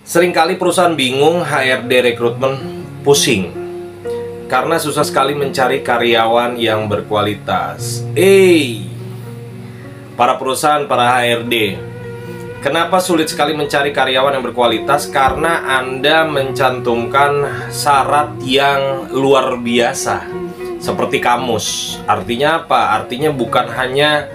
Seringkali perusahaan bingung, HRD rekrutmen pusing karena susah sekali mencari karyawan yang berkualitas. Para perusahaan, para HRD, kenapa sulit sekali mencari karyawan yang berkualitas? Karena Anda mencantumkan syarat yang luar biasa seperti kamus. Artinya apa? Artinya bukan hanya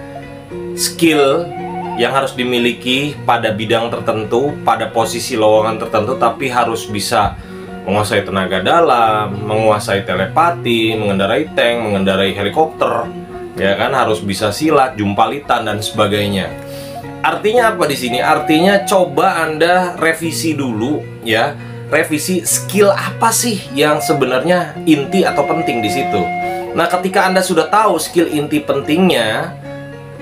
skill yang harus dimiliki pada bidang tertentu, pada posisi lowongan tertentu, tapi harus bisa menguasai tenaga dalam, menguasai telepati, mengendarai tank, mengendarai helikopter, ya kan, harus bisa silat, jumpalitan dan sebagainya. Artinya apa di sini? Artinya coba Anda revisi dulu ya, revisi skill apa sih yang sebenarnya inti atau penting di situ. Nah, ketika Anda sudah tahu skill inti pentingnya,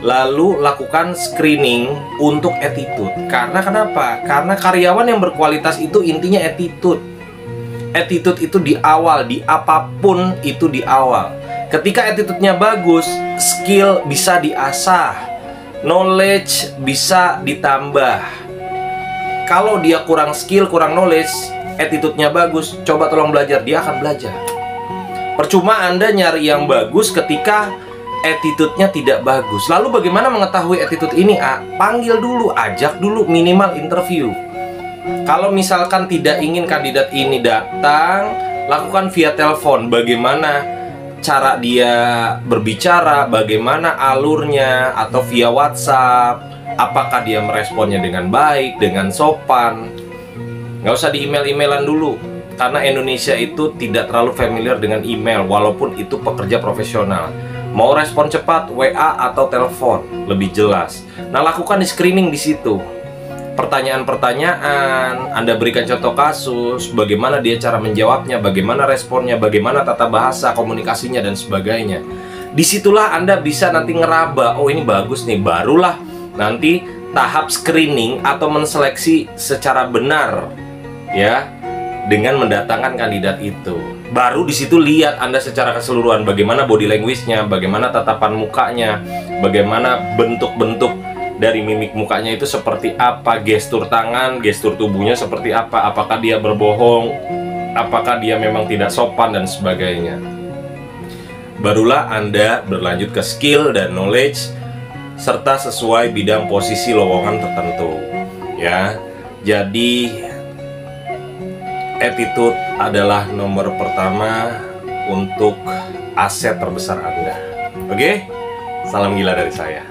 lalu lakukan screening untuk attitude. Karena kenapa? Karena karyawan yang berkualitas itu intinya attitude. Attitude itu di awal, di apapun itu di awal. Ketika attitude-nya bagus, skill bisa diasah, knowledge bisa ditambah. Kalau dia kurang skill, kurang knowledge, attitude-nya bagus, coba tolong belajar, dia akan belajar. Percuma Anda nyari yang bagus ketika attitude-nya tidak bagus. Lalu bagaimana mengetahui attitude ini? Panggil dulu, ajak dulu, minimal interview. Kalau misalkan tidak ingin kandidat ini datang, lakukan via telepon. Bagaimana cara dia berbicara, bagaimana alurnya, atau via WhatsApp. Apakah dia meresponnya dengan baik, dengan sopan. Nggak usah di email-emailan dulu, karena Indonesia itu tidak terlalu familiar dengan email, walaupun itu pekerja profesional. Mau respon cepat, WA atau telepon, lebih jelas. Nah, lakukan di screening di situ. Pertanyaan-pertanyaan, Anda berikan contoh kasus, bagaimana dia cara menjawabnya, bagaimana responnya, bagaimana tata bahasa, komunikasinya, dan sebagainya. Disitulah Anda bisa nanti ngeraba, oh ini bagus nih, barulah nanti tahap screening atau menseleksi secara benar, ya, dengan mendatangkan kandidat itu. Baru di situ lihat Anda secara keseluruhan bagaimana body language-nya, bagaimana tatapan mukanya, bagaimana bentuk-bentuk dari mimik mukanya itu seperti apa, gestur tangan, gestur tubuhnya seperti apa, apakah dia berbohong, apakah dia memang tidak sopan dan sebagainya. Barulah Anda berlanjut ke skill dan knowledge serta sesuai bidang posisi lowongan tertentu, ya. Jadi attitude adalah nomor pertama untuk aset terbesar Anda. Oke? Salam gila dari saya.